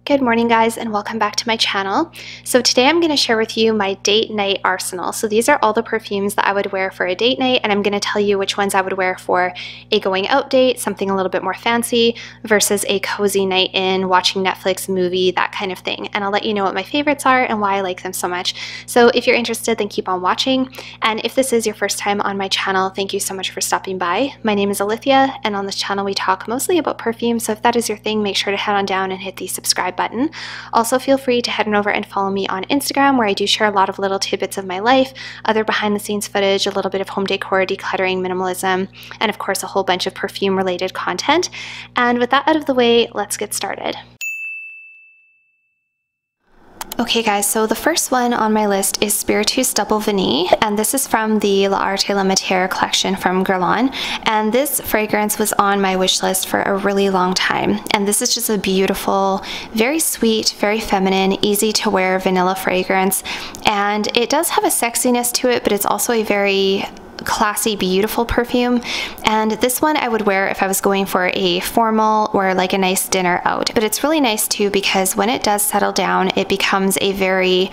Good morning guys, and welcome back to my channel. So today I'm going to share with you my date night arsenal. So these are all the perfumes that I would wear for a date night, and I'm going to tell you which ones I would wear for a going out date, something a little bit more fancy, versus a cozy night in, watching Netflix, movie, that kind of thing. And I'll let you know what my favorites are and why I like them so much. So if you're interested, then keep on watching. And if this is your first time on my channel, thank you so much for stopping by. My name is Alithia, and on this channel we talk mostly about perfume. So if that is your thing, make sure to head on down and hit the subscribe button. Also, feel free to head on over and follow me on Instagram, where I do share a lot of little tidbits of my life, other behind the scenes footage, a little bit of home decor, decluttering, minimalism, and of course a whole bunch of perfume related content. And with that out of the way, let's get started. Okay guys, so the first one on my list is Spiritueuse Double Vanille, and this is from the L'Art et la Matière collection from Guerlain, and this fragrance was on my wish list for a really long time. And this is just a beautiful, very sweet, very feminine, easy to wear vanilla fragrance, and it does have a sexiness to it, but it's also a very classy, beautiful perfume. And this one I would wear if I was going for a formal or like a nice dinner out. But it's really nice too, because when it does settle down, it becomes a very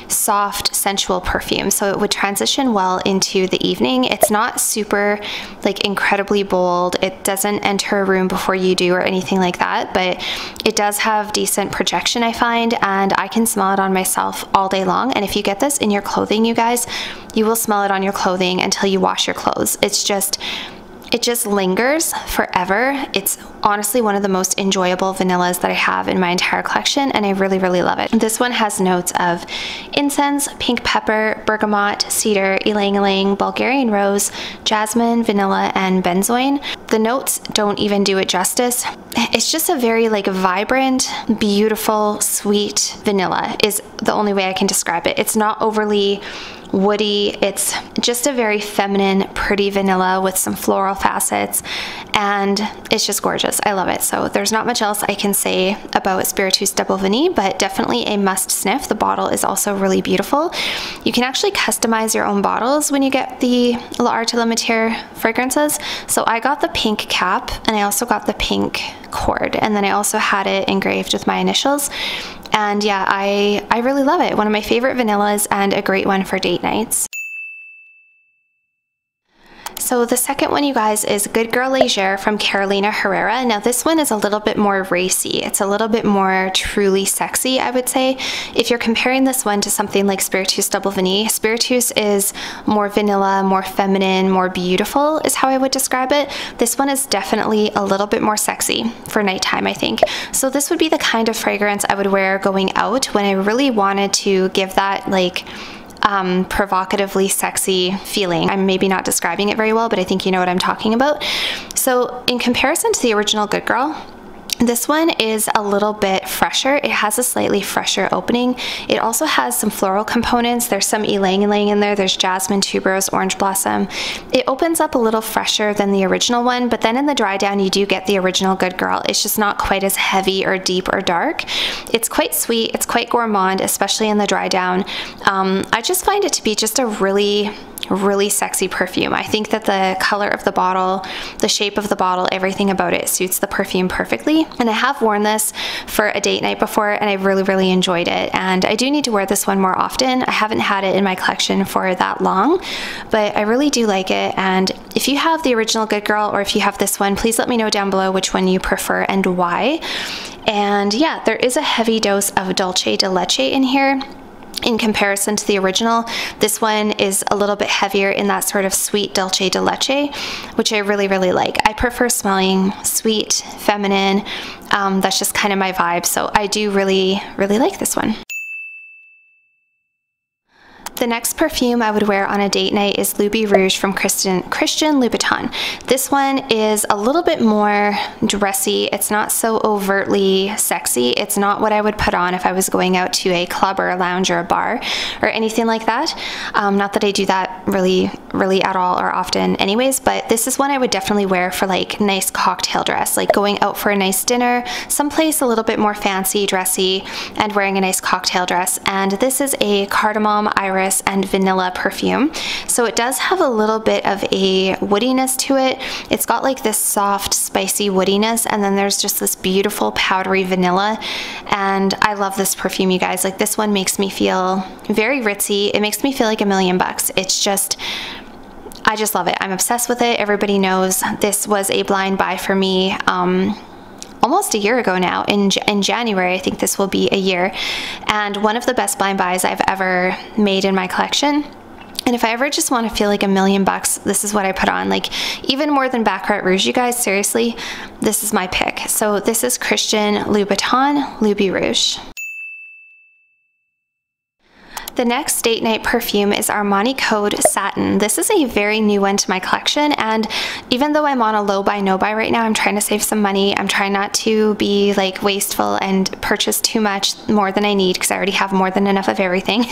soft, sensual perfume. So it would transition well into the evening. It's not super like incredibly bold. It doesn't enter a room before you do or anything like that, but it does have decent projection, I find, and I can smell it on myself all day long. And if you get this in your clothing, you guys, you will smell it on your clothing until you wash your clothes. It just lingers forever. It's honestly one of the most enjoyable vanillas that I have in my entire collection, and I really, really love it. This one has notes of incense, pink pepper, bergamot, cedar, ylang-ylang, Bulgarian rose, jasmine, vanilla, and benzoin. The notes don't even do it justice. It's just a very like vibrant, beautiful, sweet vanilla is the only way I can describe it. It's not overly woody. It's just a very feminine, pretty vanilla with some floral facets, and it's just gorgeous. I love it. So there's not much else I can say about Spiritueuse Double Vanille, but definitely a must sniff. The bottle is also really beautiful. You can actually customize your own bottles when you get the L'Art et la Matière fragrances. So I got the pink cap, and I also got the pink cord, and then I also had it engraved with my initials. And yeah, I really love it. One of my favorite vanillas and a great one for date nights. So the second one, you guys, is Good Girl Légère from Carolina Herrera. Now this one is a little bit more racy. It's a little bit more truly sexy, I would say. If you're comparing this one to something like Spiritueuse Double Vanille, Spiritueuse is more vanilla, more feminine, more beautiful is how I would describe it. This one is definitely a little bit more sexy for nighttime, I think. So this would be the kind of fragrance I would wear going out when I really wanted to give that like provocatively sexy feeling. I'm maybe not describing it very well, but I think you know what I'm talking about. So in comparison to the original Good Girl, this one is a little bit fresher. It has a slightly fresher opening. It also has some floral components. There's some ylang-ylang in there. There's jasmine, tuberose, orange blossom. It opens up a little fresher than the original one, but then in the dry down you do get the original Good Girl. It's just not quite as heavy or deep or dark. It's quite sweet. It's quite gourmand, especially in the dry down. I just find it to be just a really sexy perfume. I think that the color of the bottle, the shape of the bottle, everything about it suits the perfume perfectly. And I have worn this for a date night before, and I really enjoyed it. And I do need to wear this one more often. I haven't had it in my collection for that long, but I really do like it. And if you have the original Good Girl, or if you have this one, please let me know down below which one you prefer and why. And yeah, there is a heavy dose of dulce de leche in here. In comparison to the original, this one is a little bit heavier in that sort of sweet dulce de leche, which I really like. I prefer smelling sweet, feminine. That's just kind of my vibe. So I do really like this one. The next perfume I would wear on a date night is Loubi Rouge from Christian Louboutin. This one is a little bit more dressy. It's not so overtly sexy. It's not what I would put on if I was going out to a club or a lounge or a bar or anything like that. Not that I do that really at all or often anyways, but this is one I would definitely wear for like nice cocktail dress, like going out for a nice dinner, someplace a little bit more fancy, dressy, and wearing a nice cocktail dress. And this is a cardamom, iris, and vanilla perfume. So it does have a little bit of a woodiness to it. It's got like this soft, spicy woodiness, and then there's just this beautiful powdery vanilla. And I love this perfume, you guys. Like, this one makes me feel very ritzy. It makes me feel like $1,000,000. It's just, I just love it. I'm obsessed with it. Everybody knows this was a blind buy for me almost a year ago now. In January, I think this will be a year. And one of the best blind buys I've ever made in my collection. And if I ever just want to feel like $1,000,000, this is what I put on. Like, even more than Baccarat Rouge, you guys, seriously, this is my pick. So this is Christian Louboutin Loubi Rouge. The next date night perfume is Armani Code Satin. This is a very new one to my collection, and even though I'm on a low buy, no buy right now, I'm trying to save some money. I'm trying not to be like wasteful and purchase too much more than I need, because I already have more than enough of everything.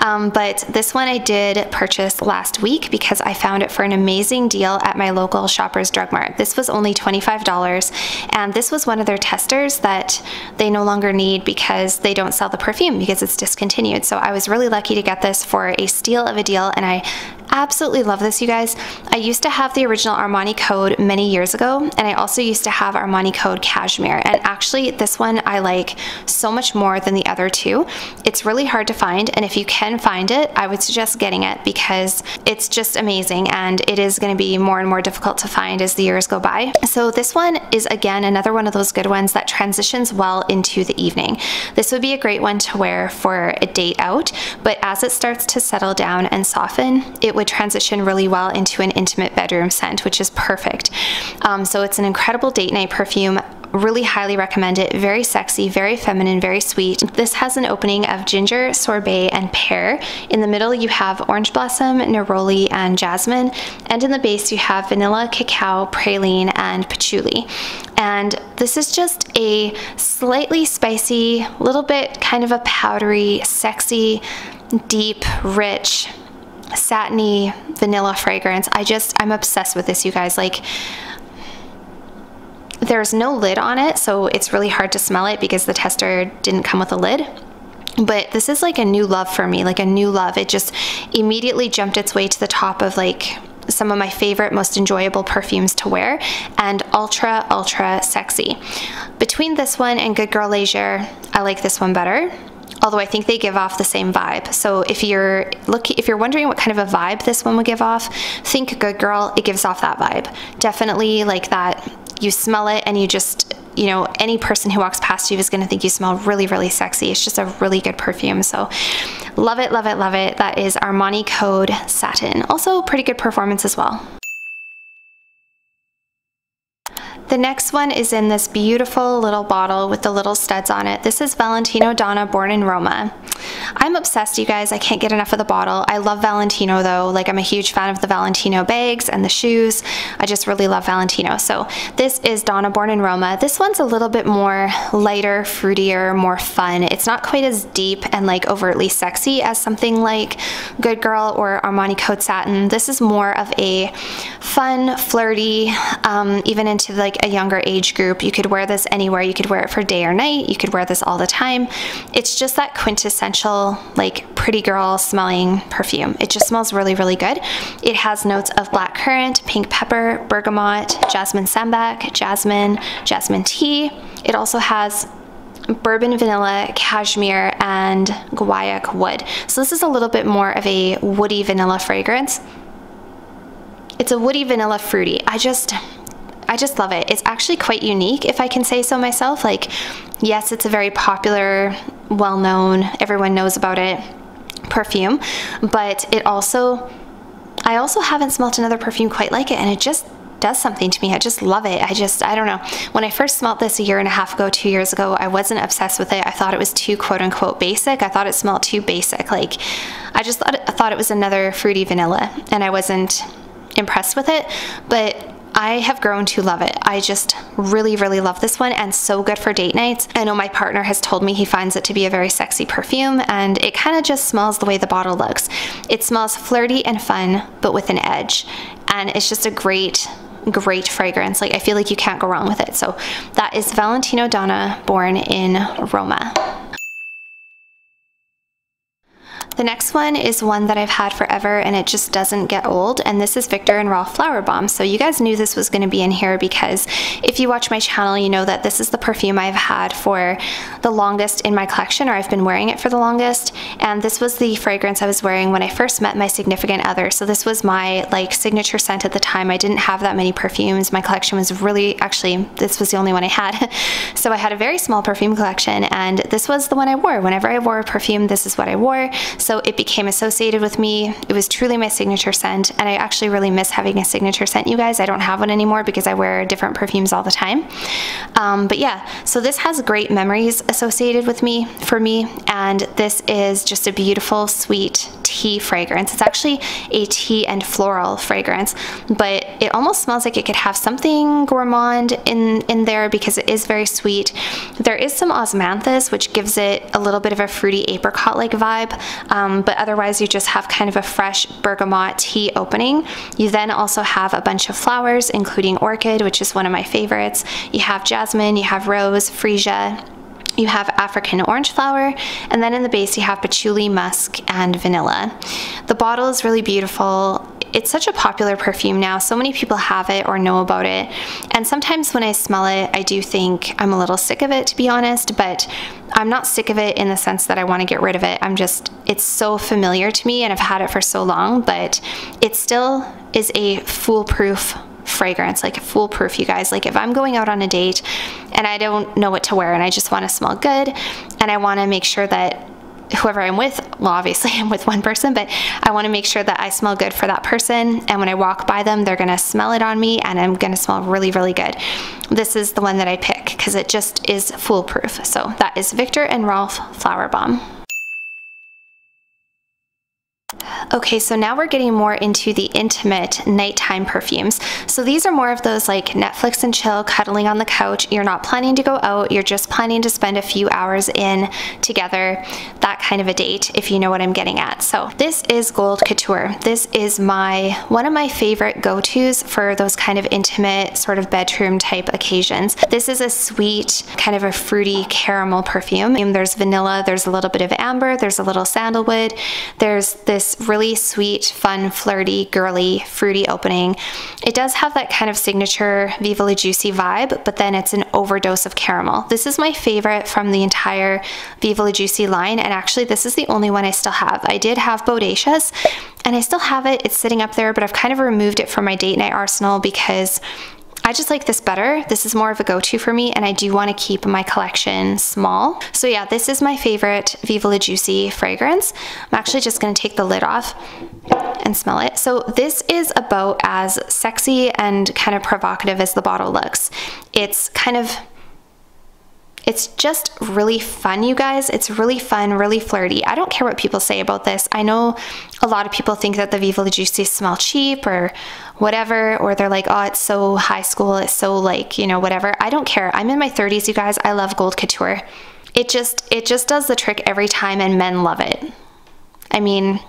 But this one I did purchase last week because I found it for an amazing deal at my local Shoppers Drug Mart. This was only $25, and this was one of their testers that they no longer need because they don't sell the perfume because it's discontinued. So I was really lucky to get this for a steal of a deal, and I absolutely love this, you guys. I used to have the original Armani Code many years ago, and I also used to have Armani Code Cashmere, and actually this one I like so much more than the other two. It's really hard to find, and if you can find it, I would suggest getting it because it's just amazing, and it is going to be more and more difficult to find as the years go by. So this one is, again, another one of those good ones that transitions well into the evening. This would be a great one to wear for a date out, but as it starts to settle down and soften, it would transition really well into an intimate bedroom scent, which is perfect. So it's an incredible date night perfume. Really highly recommend it. Very sexy, very feminine, very sweet. This has an opening of ginger, sorbet, and pear. In the middle you have orange blossom, neroli, and jasmine, and in the base you have vanilla, cacao, praline, and patchouli. And this is just a slightly spicy, little bit kind of a powdery, sexy, deep, rich, satiny vanilla fragrance. I'm obsessed with this, you guys. Like, there's no lid on it, so it's really hard to smell it because the tester didn't come with a lid. But this is like a new love for me, like a new love. It just immediately jumped its way to the top of like some of my favorite, most enjoyable perfumes to wear, and ultra sexy. Between this one and Good Girl Leisure, I like this one better, although I think they give off the same vibe. So if you're wondering what kind of a vibe this one would give off, think Good Girl. It gives off that vibe. Definitely like that. You smell it and you just, you know, any person who walks past you is going to think you smell really sexy. It's just a really good perfume. So love it. That is Armani Code Satin. Also pretty good performance as well. The next one is in this beautiful little bottle with the little studs on it. This is Valentino Donna Born in Roma. I'm obsessed, you guys. I can't get enough of the bottle. I love Valentino though. Like, I'm a huge fan of the Valentino bags and the shoes. I just really love Valentino. So this is Donna Born in Roma. This one's a little bit more lighter, fruitier, more fun. It's not quite as deep and like overtly sexy as something like Good Girl or Armani Code Satin. This is more of a fun, flirty, even into like a younger age group. You could wear this anywhere. You could wear it for day or night. You could wear this all the time. It's just that quintessential, like, pretty girl smelling perfume. It just smells really good. It has notes of black currant, pink pepper, bergamot, jasmine sambac, jasmine tea. It also has bourbon vanilla, cashmere, and guaiac wood. So this is a little bit more of a woody vanilla fragrance. It's a woody vanilla fruity. I just love it. It's actually quite unique, if I can say so myself. Like, yes, it's a very popular, well-known, everyone knows about it perfume, but I also haven't smelt another perfume quite like it, and it just does something to me. I just love it. I don't know. When I first smelled this a year and a half ago, 2 years ago, I wasn't obsessed with it. I thought it was too quote-unquote basic. I thought it smelled too basic. Like, I thought it was another fruity vanilla, and I wasn't impressed with it. But I have grown to love it. I just really, really love this one, and so good for date nights. I know my partner has told me he finds it to be a very sexy perfume, and it kind of just smells the way the bottle looks. It smells flirty and fun, but with an edge, and it's just a great fragrance. Like, I feel like you can't go wrong with it. So that is Valentino Donna, Born in Roma. The next one is one that I've had forever, and it just doesn't get old, and this is Viktor and Rolf Flower Bomb. So you guys knew this was going to be in here because if you watch my channel, you know that this is the perfume I've had for the longest in my collection, or I've been wearing it for the longest, and this was the fragrance I was wearing when I first met my significant other. So this was my like signature scent at the time. I didn't have that many perfumes. My collection was really, actually, this was the only one I had. So I had a very small perfume collection, and this was the one I wore. Whenever I wore a perfume, this is what I wore. So it became associated with me. It was truly my signature scent, and I actually really miss having a signature scent, you guys. I don't have one anymore because I wear different perfumes all the time. But yeah, so this has great memories associated with me, for me, and this is just a beautiful, sweet tea fragrance. It's actually a tea and floral fragrance, but it almost smells like it could have something gourmand in there because it is very sweet. There is some osmanthus, which gives it a little bit of a fruity apricot-like vibe, but otherwise you just have kind of a fresh bergamot tea opening. You then also have a bunch of flowers, including orchid, which is one of my favorites. You have jasmine, you have rose, freesia, you have African orange flower, and then in the base you have patchouli, musk, and vanilla. The bottle is really beautiful. It's such a popular perfume now. So many people have it or know about it. And sometimes when I smell it, I do think I'm a little sick of it, to be honest, but I'm not sick of it in the sense that I want to get rid of it. It's so familiar to me, and I've had it for so long, but it still is a foolproof fragrance, like foolproof, you guys. Like, if I'm going out on a date and I don't know what to wear and I just want to smell good, and I want to make sure that whoever I'm with, well, obviously I'm with one person, but I want to make sure that I smell good for that person, and when I walk by them, they're going to smell it on me, and I'm going to smell really, really good. This is the one that I pick because it just is foolproof. So that is Viktor and Rolf Flower Bomb. Okay, so now we're getting more into the intimate nighttime perfumes. So these are more of those like Netflix and chill, cuddling on the couch. You're not planning to go out, you're just planning to spend a few hours in together, that kind of a date, if you know what I'm getting at. So this is Gold Couture. This is one of my favorite go-tos for those kind of intimate sort of bedroom type occasions. This is a sweet, kind of a fruity caramel perfume. There's vanilla, there's a little bit of amber, there's a little sandalwood, there's this really sweet, fun, flirty, girly, fruity opening. It does have that kind of signature Viva La Juicy vibe, but then it's an overdose of caramel. This is my favorite from the entire Viva La Juicy line, and actually this is the only one I still have. I did have Bodacious, and I still have it. It's sitting up there, but I've kind of removed it from my date night arsenal because I just like this better. This is more of a go-to for me, and I do want to keep my collection small. So yeah, this is my favorite Viva La Juicy fragrance. I'm actually just going to take the lid off and smell it. So this is about as sexy and kind of provocative as the bottle looks. It's just really fun, you guys. It's really fun, really flirty. I don't care what people say about this. I know a lot of people think that the Viva La Juicy smell cheap or whatever, or they're like, oh, it's so high school, it's so like, you know, whatever. I don't care. I'm in my 30s, you guys. I love Gold Couture. It just does the trick every time, and men love it. I mean,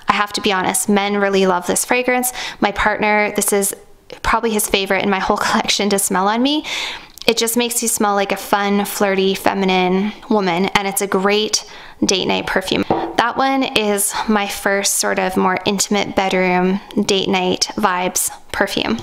I have to be honest, men really love this fragrance. My partner, this is probably his favorite in my whole collection to smell on me. It just makes you smell like a fun, flirty, feminine woman, and it's a great date night perfume. That one is my first sort of more intimate bedroom date night vibes perfume.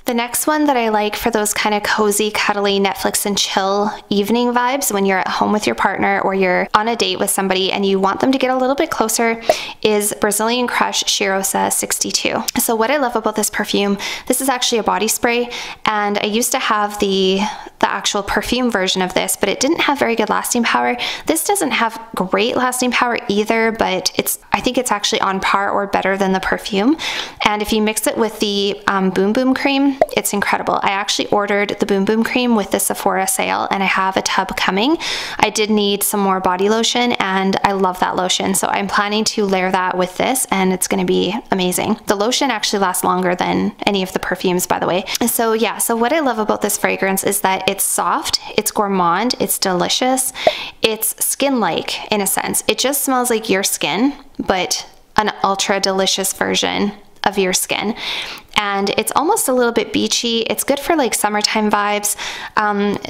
The next one that I like for those kind of cozy, cuddly, Netflix and chill evening vibes when you're at home with your partner or you're on a date with somebody and you want them to get a little bit closer is Brazilian Crush Cheirosa 62. So what I love about this perfume, this is actually a body spray, and I used to have the actual perfume version of this, but it didn't have very good lasting power. This doesn't have great lasting power either, but I think it's actually on par or better than the perfume. And if you mix it with the Boom Boom cream, It's incredible. I actually ordered the Boom Boom Cream with the Sephora sale, and I have a tub coming. I did need some more body lotion, and I love that lotion, so I'm planning to layer that with this, and it's gonna be amazing. The lotion actually lasts longer than any of the perfumes, by the way. So yeah, so what I love about this fragrance is that it's soft, it's gourmand, it's delicious, it's skin-like in a sense. It just smells like your skin, but an ultra delicious version of your skin. And it's almost a little bit beachy. It's good for like summertime vibes.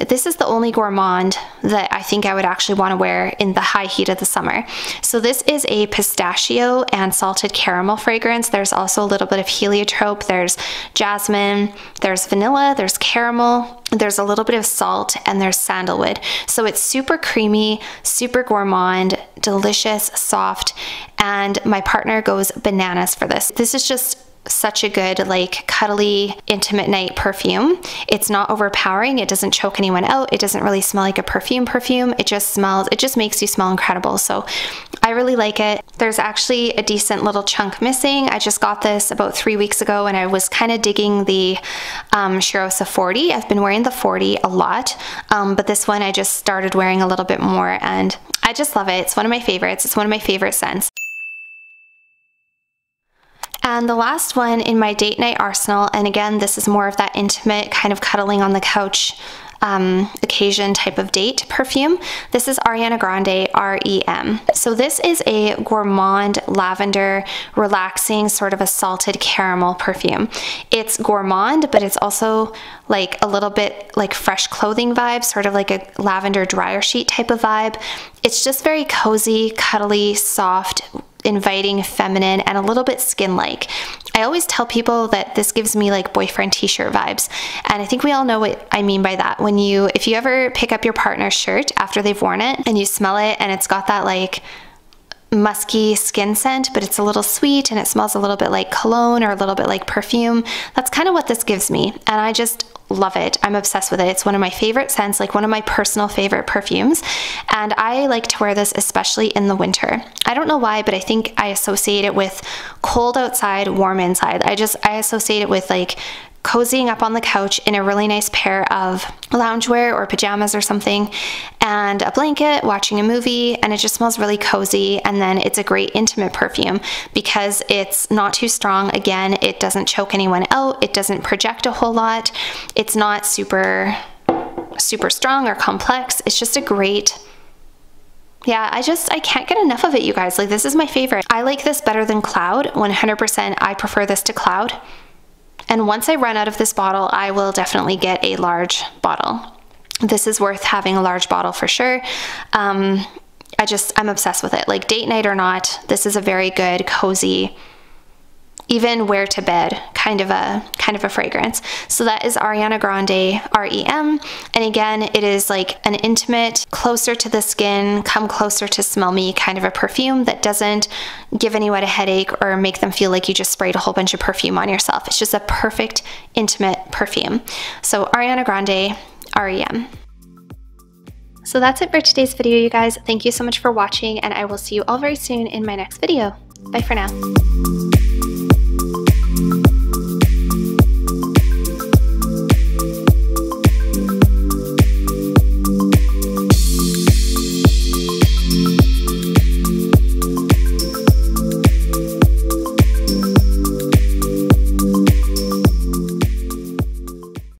This is the only gourmand that I think I would actually want to wear in the high heat of the summer. So this is a pistachio and salted caramel fragrance. There's also a little bit of heliotrope. There's jasmine, there's vanilla, there's caramel, there's a little bit of salt, and there's sandalwood. So it's super creamy, super gourmand, delicious, soft, and my partner goes bananas for this. This is just such a good, like, cuddly, intimate night perfume. It's not overpowering. It doesn't choke anyone out. It doesn't really smell like a perfume. It just makes you smell incredible. So I really like it. There's actually a decent little chunk missing. I just got this about 3 weeks ago, and I was kind of digging the Shirosa 40. I've been wearing the 40 a lot, but this one I just started wearing a little bit more, and I just love it. It's one of my favorites. It's one of my favorite scents. And the last one in my date night arsenal, and again, this is more of that intimate kind of cuddling on the couch occasion type of date perfume. This is Ariana Grande REM. So this is a gourmand lavender, relaxing, sort of a salted caramel perfume. It's gourmand, but it's also like a little bit like fresh clothing vibe, sort of like a lavender dryer sheet type of vibe. It's just very cozy, cuddly, soft, inviting, feminine, and a little bit skin-like. I always tell people that this gives me like boyfriend t-shirt vibes, and I think we all know what I mean by that. If you ever pick up your partner's shirt after they've worn it and you smell it and it's got that like musky skin scent, but it's a little sweet and it smells a little bit like cologne or a little bit like perfume, that's kind of what this gives me, and I just love it. I'm obsessed with it. It's one of my favorite scents, like one of my personal favorite perfumes, and I like to wear this especially in the winter. I don't know why, but I think I associate it with cold outside, warm inside. I associate it with like cozying up on the couch in a really nice pair of loungewear or pajamas or something, and a blanket, watching a movie, and it just smells really cozy. And then it's a great intimate perfume because it's not too strong. Again, it doesn't choke anyone out. It doesn't project a whole lot. It's not super strong or complex. It's just a great, yeah, I can't get enough of it, you guys. Like, this is my favorite. I like this better than Cloud. 100%, I prefer this to Cloud. And once I run out of this bottle, I will definitely get a large bottle. This is worth having a large bottle for sure. I'm obsessed with it. Like, date night or not, this is a very good, cozy, even wear to bed kind of a fragrance. So that is Ariana Grande REM. And again, it is like an intimate, closer to the skin, come closer to smell me kind of a perfume that doesn't give anyone a headache or make them feel like you just sprayed a whole bunch of perfume on yourself. It's just a perfect intimate perfume. So Ariana Grande REM. So that's it for today's video, you guys. Thank you so much for watching, and I will see you all very soon in my next video. Bye for now.